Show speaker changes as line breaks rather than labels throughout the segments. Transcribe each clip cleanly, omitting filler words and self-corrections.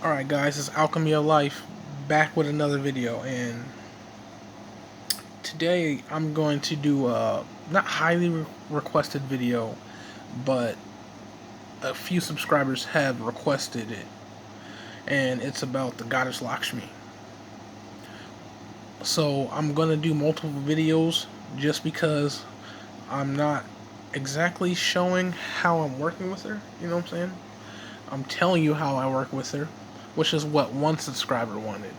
Alright guys, it's Alchemy of Life back with another video, and today I'm going to do a not highly requested video, but a few subscribers have requested it, and it's about the goddess Lakshmi. So I'm going to do multiple videos just because I'm not exactly showing how I'm working with her, you know what I'm saying? I'm telling you how I work with her, which is what one subscriber wanted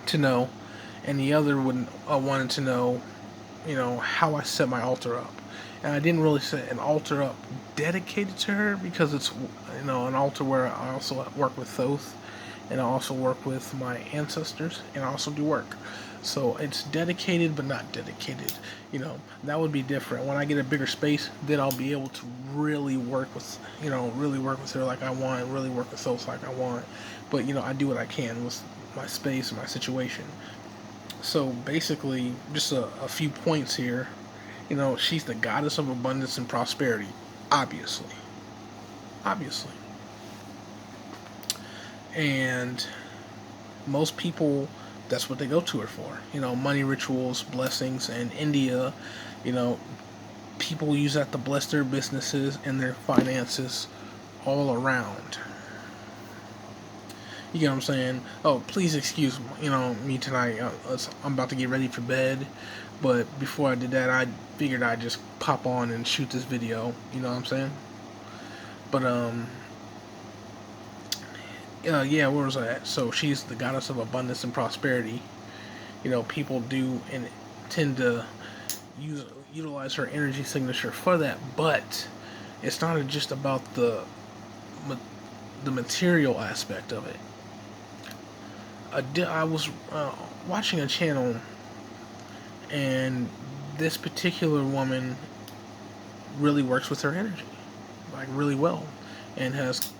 to know, and the other wanted to know, how I set my altar up. And I didn't really set an altar up dedicated to her because it's, an altar where I also work with Thoth, and I also work with my ancestors, and I also do work. So it's dedicated but not dedicated. That would be different. When I get a bigger space, then I'll be able to really work with, really work with her like I want, really work with Thoth like I want. But, I do what I can with my space and my situation. So basically, just a few points here. She's the goddess of abundance and prosperity, obviously. Obviously. And most people, that's what they go to her for. Money rituals, blessings, and India, people use that to bless their businesses and their finances all around. You get what I'm saying? Oh, please excuse me tonight. I'm about to get ready for bed, but before I did that, I figured I'd just pop on and shoot this video. You know what I'm saying? But yeah, where was I at? So she's the goddess of abundance and prosperity. People do and tend to utilize her energy signature for that, but it's not just about the material aspect of it. I was watching a channel, and this particular woman really works with her energy, like really well, and has,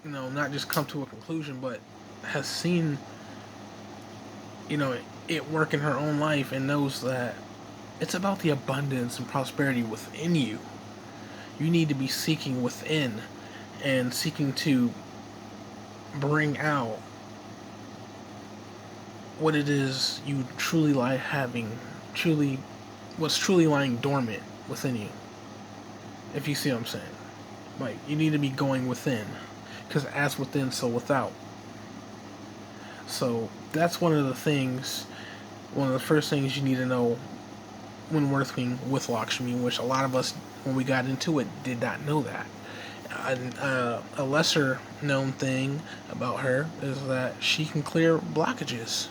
not just come to a conclusion, but has seen, it work in her own life, and knows that it's about the abundance and prosperity within you. You need to be seeking within and seeking to bring out what it is you truly like having, what's truly lying dormant within you. If you see what I'm saying. Like, you need to be going within, because as within, so without. So that's one of the first things you need to know when working with Lakshmi, which a lot of us, when we got into it, did not know that. A lesser known thing about her is that she can clear blockages,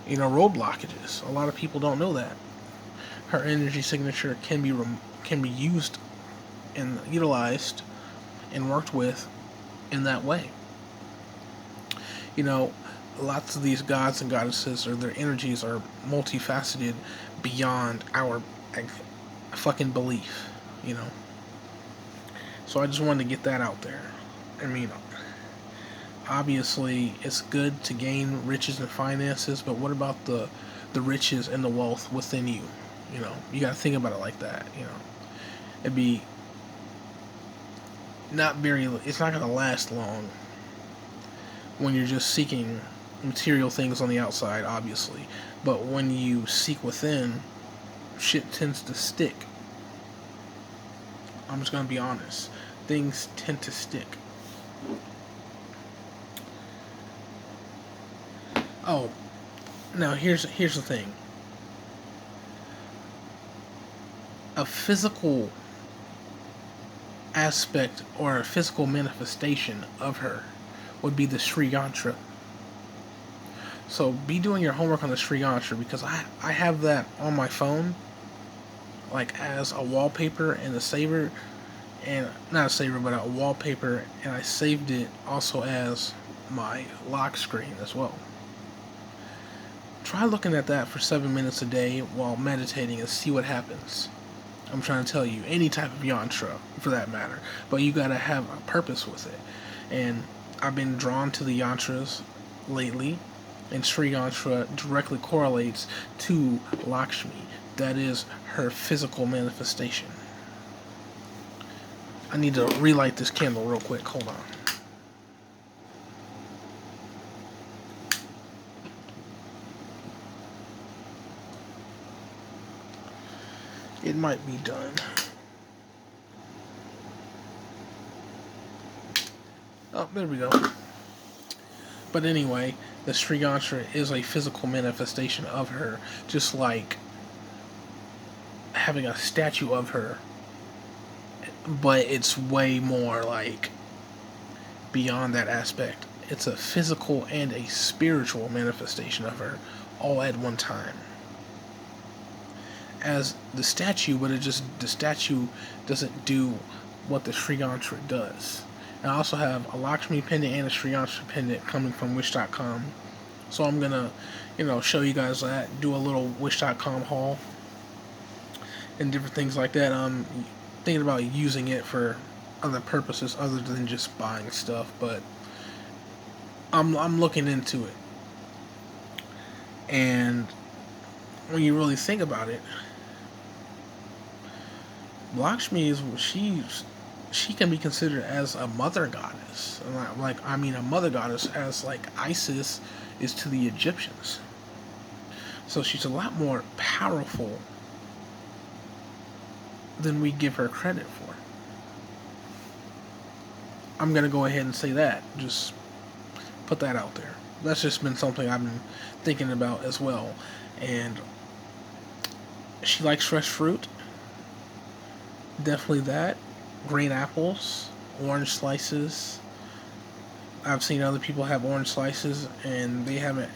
road blockages. A lot of people don't know that. Her energy signature can be used and utilized and worked with in that way. Lots of these gods and goddesses, or their energies, are multifaceted beyond our fucking belief, So I just wanted to get that out there. Obviously, it's good to gain riches and finances, but what about the riches and the wealth within you? You gotta think about it like that. It'd be it's not gonna last long when you're just seeking material things on the outside, obviously. But when you seek within, shit tends to stick. I'm just gonna be honest. Things tend to stick. Oh, now here's the thing. A physical aspect or a physical manifestation of her would be the Sri Yantra. So be doing your homework on the Sri Yantra, because I have that on my phone, like as a wallpaper and a saver, and not a saver, but a wallpaper, and I saved it also as my lock screen as well. Try looking at that for 7 minutes a day while meditating and see what happens. I'm trying to tell you, any type of yantra for that matter, but you gotta have a purpose with it. And I've been drawn to the yantras lately, and Sri Yantra directly correlates to Lakshmi. That is her physical manifestation. I need to relight this candle real quick. Hold on. it might be done. Oh, there we go. But anyway, the Sri Yantra is a physical manifestation of her, just like having a statue of her, but it's way more like beyond that aspect. It's a physical and a spiritual manifestation of her all at one time. As the statue, but the statue doesn't do what the Sri Yantra does. And I also have a Lakshmi pendant and a Sri Yantra pendant coming from Wish.com. So I'm gonna, show you guys that, do a little Wish.com haul and different things like that. I'm thinking about using it for other purposes other than just buying stuff, but I'm looking into it. And when you really think about it, Lakshmi she can be considered as a mother goddess. A mother goddess as like Isis is to the Egyptians. So she's a lot more powerful than we give her credit for. I'm gonna go ahead and say that. Just put that out there. That's just been something I've been thinking about as well. And she likes fresh fruit. Definitely that. Green apples, orange slices. I've seen other people have orange slices and they haven't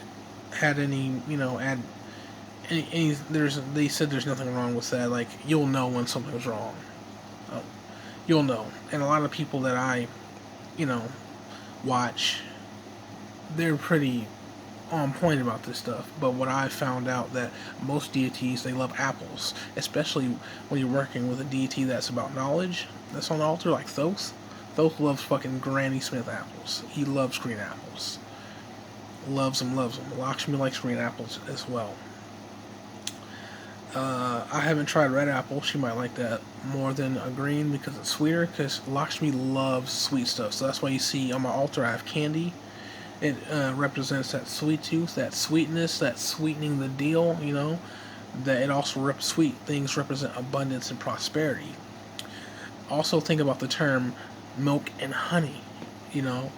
had any, they said there's nothing wrong with that. Like, you'll know when something's wrong. You'll know. And a lot of people that I, watch, they're pretty on point about this stuff. But what I found out that most deities, they love apples, especially when you're working with a deity that's about knowledge, that's on the altar, like Thoth. Thoth loves fucking Granny Smith apples. He loves green apples. Loves them. Lakshmi likes green apples as well. I haven't tried red apple. She might like that more than a green because it's sweeter, because Lakshmi loves sweet stuff. So that's why you see on my altar I have candy. It represents that sweet tooth, that sweetness, that sweetening the deal, that it also sweet things represent abundance and prosperity. Also think about the term milk and honey.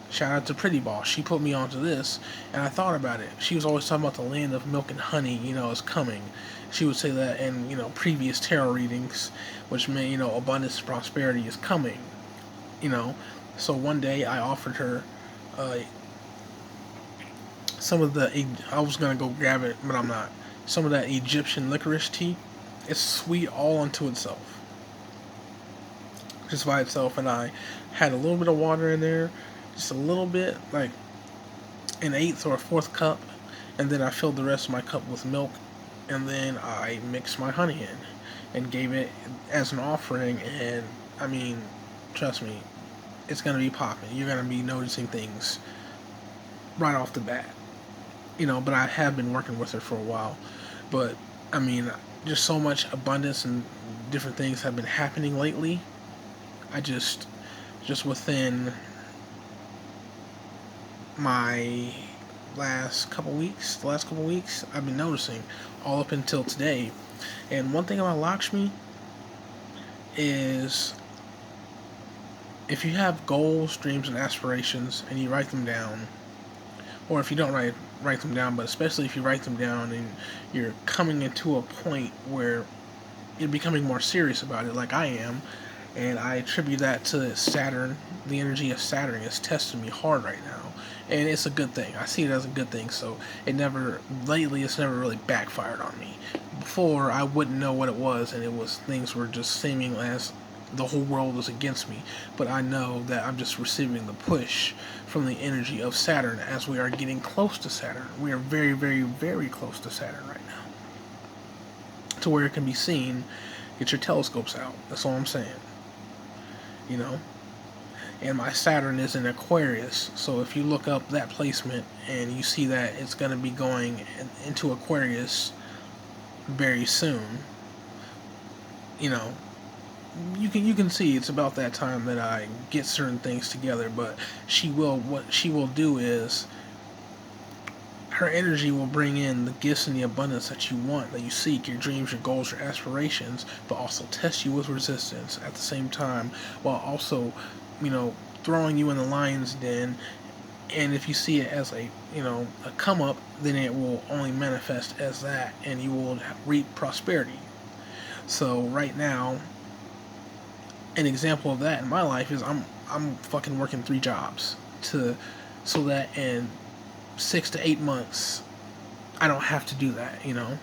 Shout out to Pretty Boss. She put me onto this, and I thought about it. She was always talking about the land of milk and honey, is coming. She would say that in, previous tarot readings, which meant, abundance and prosperity is coming. So one day I offered her some of the, I was going to go grab it, but I'm not. Some of that Egyptian licorice tea. It's sweet all unto itself. Just by itself, and I had a little bit of water in there, just a little bit, like an eighth or a fourth cup, and then I filled the rest of my cup with milk, and then I mixed my honey in and gave it as an offering. And I mean, trust me, it's gonna be popping. You're gonna be noticing things right off the bat, but I have been working with her for a while. But I mean, just so much abundance and different things have been happening lately. I just within my last couple weeks, I've been noticing all up until today. And one thing about Lakshmi is, if you have goals, dreams, and aspirations, and you write them down, or if you don't write them down, but especially if you write them down and you're coming into a point where you're becoming more serious about it, like I am. And I attribute that to Saturn. The energy of Saturn is testing me hard right now. And it's a good thing. I see it as a good thing. So it's never really backfired on me. Before, I wouldn't know what it was, and things were just seeming as the whole world was against me. But I know that I'm just receiving the push from the energy of Saturn as we are getting close to Saturn. We are very, very, very close to Saturn right now. To where it can be seen. Get your telescopes out. That's all I'm saying. And my Saturn is in Aquarius, so if you look up that placement and you see that it's going to be going into Aquarius very soon, you can see it's about that time that I get certain things together. But what she will do is, her energy will bring in the gifts and the abundance that you want, that you seek, your dreams, your goals, your aspirations, but also test you with resistance at the same time, while also, you know, throwing you in the lion's den. And if you see it as a, you know, a come up, then it will only manifest as that, and you will reap prosperity. So right now, an example of that in my life is I'm fucking working 3 jobs to, so that in 6 to 8 months I don't have to do that, you know.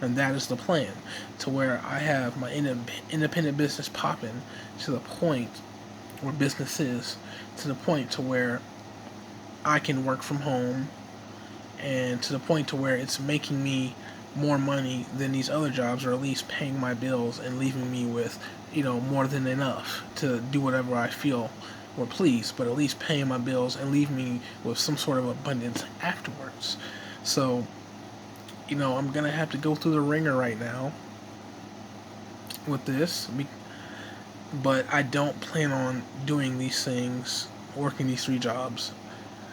And that is the plan, to where I have my independent business popping to the point, or businesses, to the point to where I can work from home, and to the point to where it's making me more money than these other jobs, or at least paying my bills and leaving me with, you know, more than enough to do whatever I feel or please, but at least paying my bills and leave me with some sort of abundance afterwards. So, you know, I'm gonna have to go through the ringer right now with this, but I don't plan on doing these things, working these 3 jobs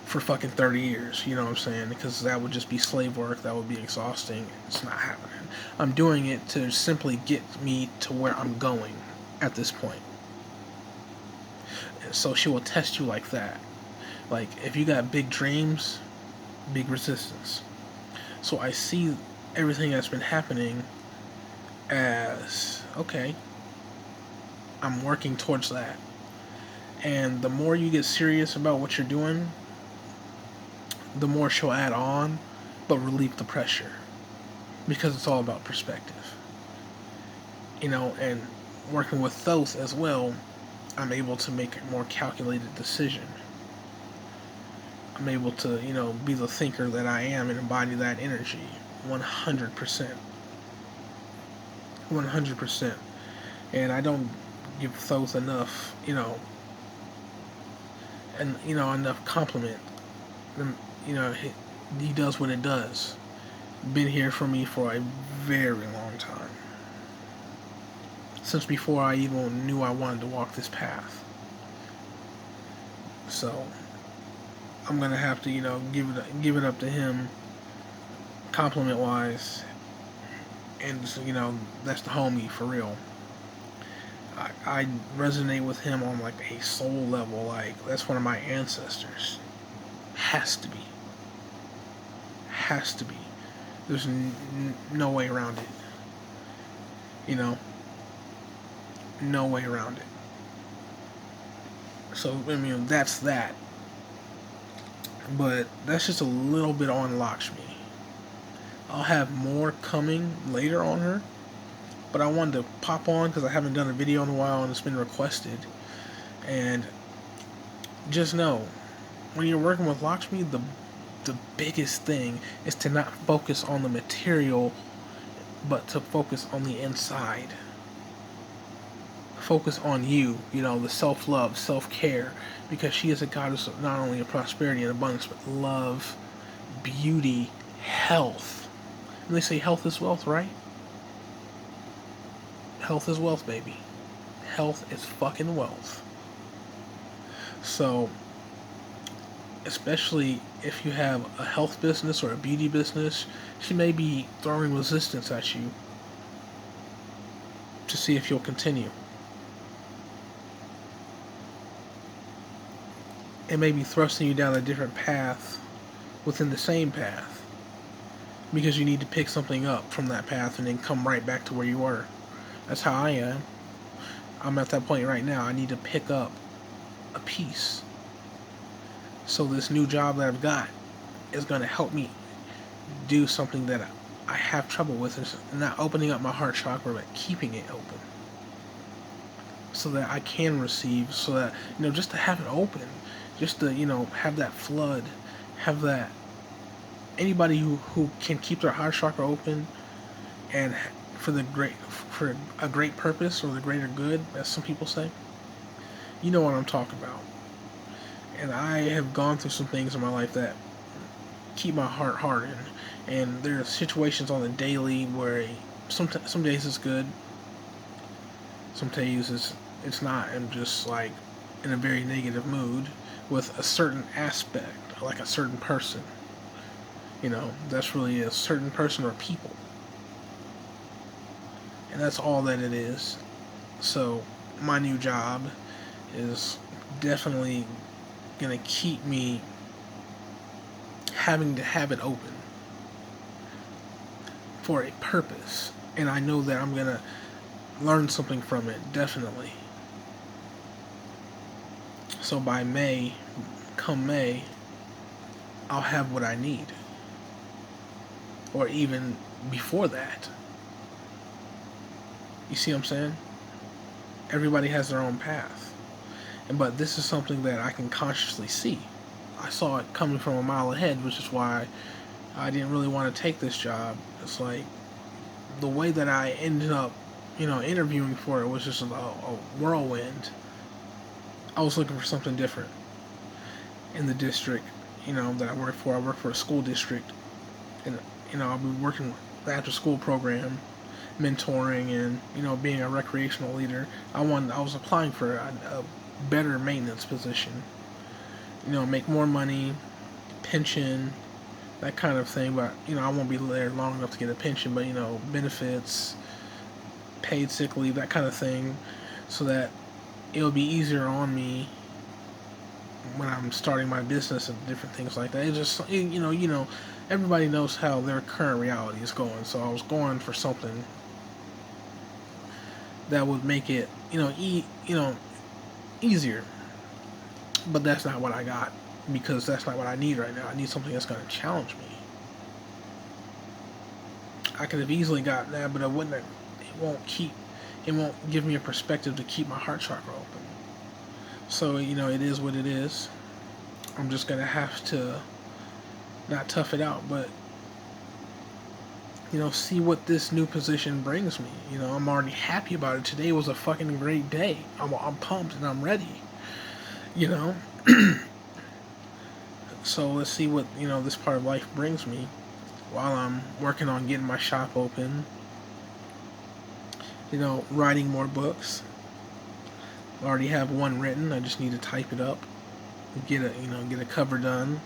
for fucking 30 years, you know what I'm saying? Because that would just be slave work, that would be exhausting. It's not happening. I'm doing it to simply get me to where I'm going at this point. And so she will test you like that. Like, if you got big dreams, big resistance. So I see everything that's been happening as, okay, I'm working towards that. And the more you get serious about what you're doing, the more she'll add on, but relieve the pressure. Because it's all about perspective. You know, and working with Thoth as well, I'm able to make a more calculated decision. I'm able to, you know, be the thinker that I am and embody that energy 100%. 100%. And I don't give Thoth enough, you know, and, you know, enough compliment. You know, he does what it does. Been here for me for a very long time. Since before I even knew I wanted to walk this path. So I'm gonna have to, you know, give it up to him, compliment wise, and just, you know, that's the homie for real. I resonate with him on like a soul level. Like, that's one of my ancestors. Has to be. Has to be. There's no way around it. You know? No way around it. So, I mean, that's that. But that's just a little bit on Lakshmi. I'll have more coming later on her. But I wanted to pop on because I haven't done a video in a while and it's been requested. And just know, when you're working with Lakshmi, the biggest thing is to not focus on the material, but to focus on the inside. Focus on you, you know, the self-love, self-care, because she is a goddess of not only of prosperity and abundance, but love, beauty, health. And they say health is wealth, right? Health is wealth, baby. Health is fucking wealth. So, especially if you have a health business or a beauty business, she may be throwing resistance at you to see if you'll continue. It may be thrusting you down a different path within the same path, because you need to pick something up from that path and then come right back to where you were. That's how I am. I'm at that point right now. I need to pick up a piece. So this new job that I've got is going to help me do something that I have trouble with. Is not opening up my heart chakra, but keeping it open. So that I can receive, so that, you know, just to have it open. Just to, you know, have that flood. Have that. Anybody who can keep their heart chakra open and for a great purpose, or the greater good, as some people say, you know what I'm talking about. And I have gone through some things in my life that keep my heart hardened. And there are situations on the daily where some days it's good, some days it's not. I'm just like in a very negative mood with a certain aspect, like a certain person. That's really a certain person or people. And that's all that it is. So my new job is definitely going to keep me having to have it open for a purpose. And I know that I'm going to learn something from it, definitely. So by come May, I'll have what I need. Or even before that. You see what I'm saying? Everybody has their own path. But this is something that I can consciously see. I saw it coming from a mile ahead, which is why I didn't really want to take this job. It's like the way that I ended up, interviewing for it was just a whirlwind. I was looking for something different in the district, that I work for. I work for a school district, and I'll be working the after school program, mentoring, and being a recreational leader. I was applying for a better maintenance position. Make more money, pension, that kind of thing. But I won't be there long enough to get a pension. But benefits, paid sick leave, that kind of thing, so that it'll be easier on me when I'm starting my business and different things like that. It just everybody knows how their current reality is going. So I was going for something that would make it easier. But that's not what I got, because that's not what I need right now. I need something that's going to challenge me. I could have easily gotten that, but it won't give me a perspective to keep my heart chakra open. So, it is what it is. I'm just going to have to not tough it out, but, see what this new position brings me. I'm already happy about it. Today was a fucking great day. I'm pumped and I'm ready. So let's see what, this part of life brings me while I'm working on getting my shop open. Writing more books. I already have one written. I just need to type it up, get a cover done,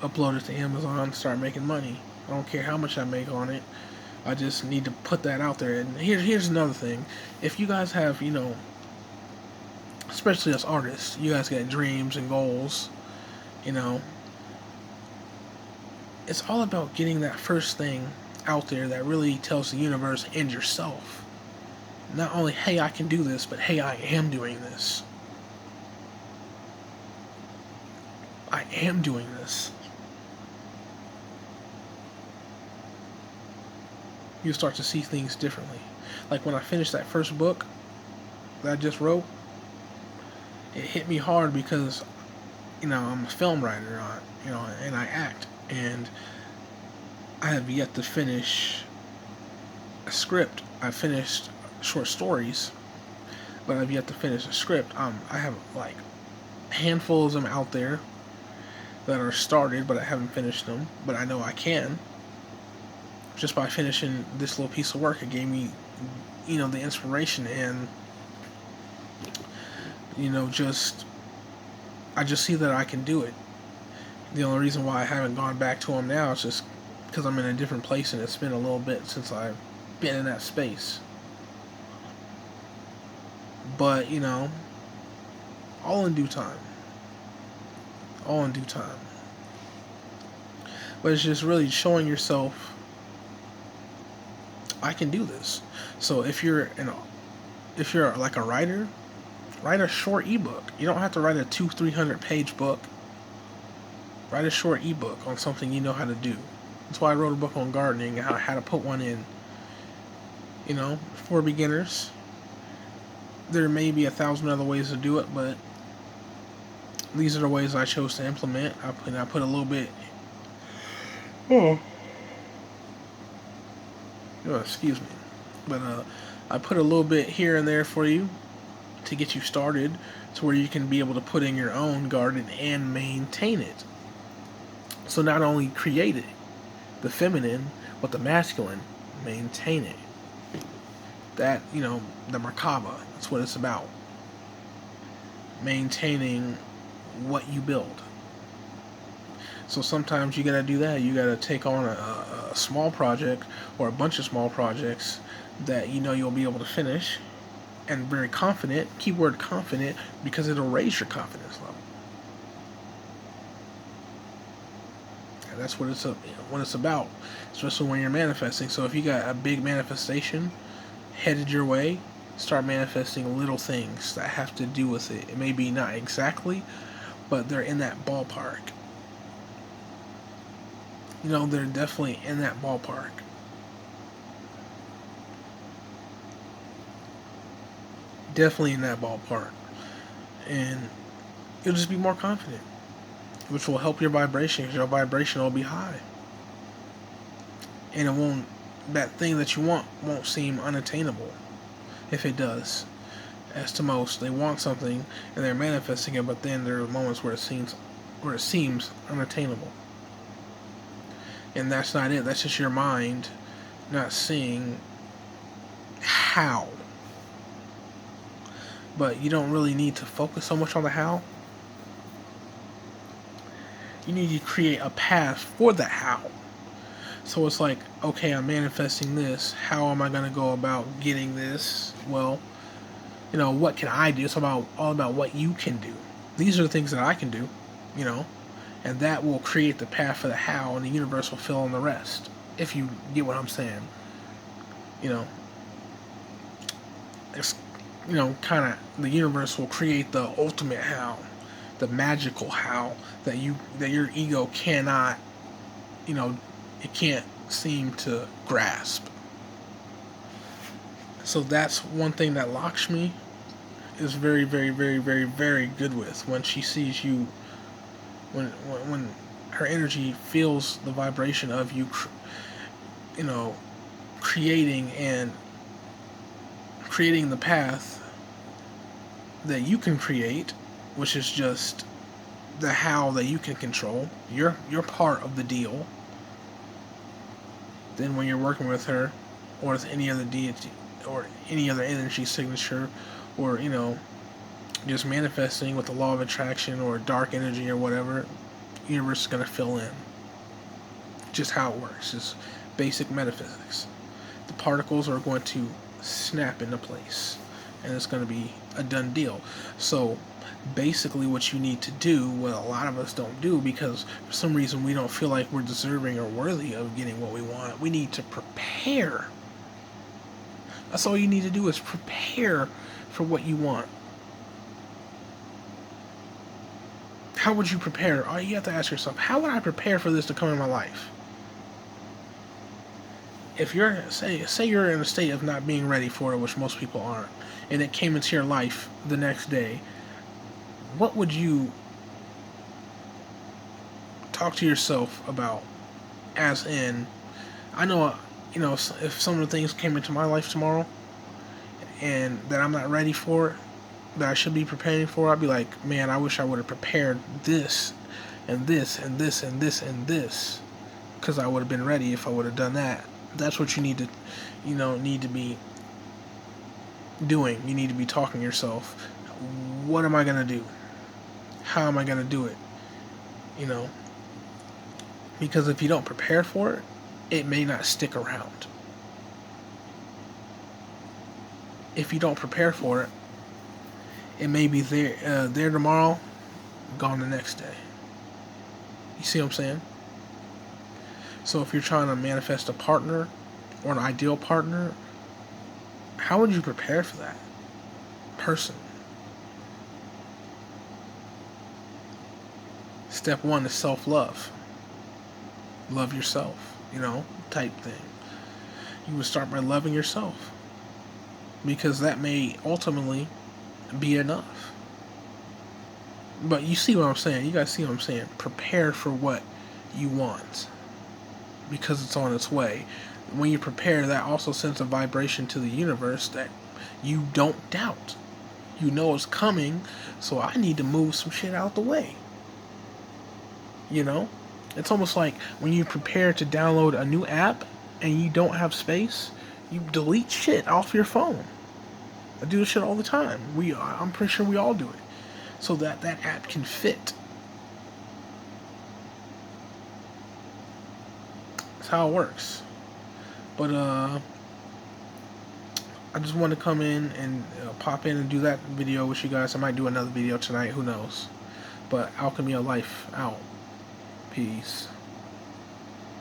upload it to Amazon, start making money. I don't care how much I make on it. I just need to put that out there. And here's another thing. If you guys have, especially as artists, you guys got dreams and goals, it's all about getting that first thing out there that really tells the universe and yourself, not only, hey, I can do this, but hey, I am doing this. I am doing this. You start to see things differently. Like when I finished that first book that I just wrote, it hit me hard because, I'm a film writer, and I act, and I have yet to finish a script. I finished short stories, but I've yet to finish a script. I have like handfuls of them out there that are started, but I haven't finished them. But I know I can. Just by finishing this little piece of work, it gave me, the inspiration, and I just see that I can do it. The only reason why I haven't gone back to them now is just because I'm in a different place, and it's been a little bit since I've been in that space. But, all in due time. All in due time. But it's just really showing yourself, I can do this. So if you're like a writer, write a short ebook. You don't have to write a 200-300 page book. Write a short ebook on something you know how to do. That's why I wrote a book on gardening and how to put one in. For beginners. There may be 1,000 other ways to do it, but these are the ways I chose to implement. I put a little bit. Excuse me. But I put a little bit here and there for you to get you started, to where you can be able to put in your own garden and maintain it. So not only create it, the feminine, but the masculine, maintain it. That, the Merkaba, that's what it's about. Maintaining what you build. So sometimes you gotta do that. You gotta take on a small project or a bunch of small projects that you know you'll be able to finish, and very confident. Keyword confident, because it'll raise your confidence level. And that's what it's about, especially when you're manifesting. So if you got a big manifestation headed your way, start manifesting little things that have to do with it. It may be not exactly, but they're in that ballpark. You know, they're definitely in that ballpark. Definitely in that ballpark. And you'll just be more confident, which will help your vibration, because your vibration will be high. And it won't, that thing that you want won't seem unattainable. If it does, as to most, they want something and they're manifesting it, but then there are moments where it seems unattainable. And that's not it. That's just your mind not seeing how. But you don't really need to focus so much on the how. You need to create a path for the how. So it's like, okay, I'm manifesting this. How am I going to go about getting this? Well, you know, what can I do? It's all about what you can do. These are the things that I can do, you know, and that will create the path for the how, and the universe will fill in the rest. If you get what I'm saying, you know, it's, you know, kind of the universe will create the ultimate how, the magical how that your ego cannot, you know, it can't seem to grasp. So that's one thing that Lakshmi is very, very, very, very, very good with. When she sees you, when her energy feels the vibration of you, you know, creating the path that you can create, which is just the how that you can control. You're part of the deal. Then when you're working with her, or with any other deity, or any other energy signature, or, you know, just manifesting with the law of attraction or dark energy or whatever, the universe is going to fill in. Just how it works. Just basic metaphysics. The particles are going to snap into place, and it's going to be a done deal. So basically what you need to do, what a lot of us don't do, because for some reason we don't feel like we're deserving or worthy of getting what we want, we need to prepare. That's all you need to do, is prepare for what you want. How would you prepare? Oh, you have to ask yourself, how would I prepare for this to come in my life? If you're, say you're in a state of not being ready for it, which most people aren't, and it came into your life the next day, what would you talk to yourself about? As in, I know, you know, if some of the things came into my life tomorrow and that I'm not ready for, that I should be preparing for, I'd be like, man, I wish I would have prepared this and this and this and this and this, because I would have been ready if I would have done that. That's what you need to, you know, need to be doing. You need to be talking to yourself. What am I going to do? How am I going to do it? You know, because if you don't prepare for it, it may not stick around. If you don't prepare for it, it may be there tomorrow, gone the next day. You see what I'm saying? So if you're trying to manifest a partner or an ideal partner, how would you prepare for that person? Step one is self-love. Love yourself, you know, type thing. You would start by loving yourself, because that may ultimately be enough. But you see what I'm saying? You guys see what I'm saying? Prepare for what you want, because it's on its way. When you prepare, that also sends a vibration to the universe that you don't doubt. You know it's coming, so I need to move some shit out the way. You know? It's almost like when you prepare to download a new app and you don't have space, you delete shit off your phone. I do this shit all the time. I'm pretty sure we all do it. So that app can fit. That's how it works. But I just want to come in and pop in and do that video with you guys. I might do another video tonight. Who knows? But Alchemy of Life out. Peace.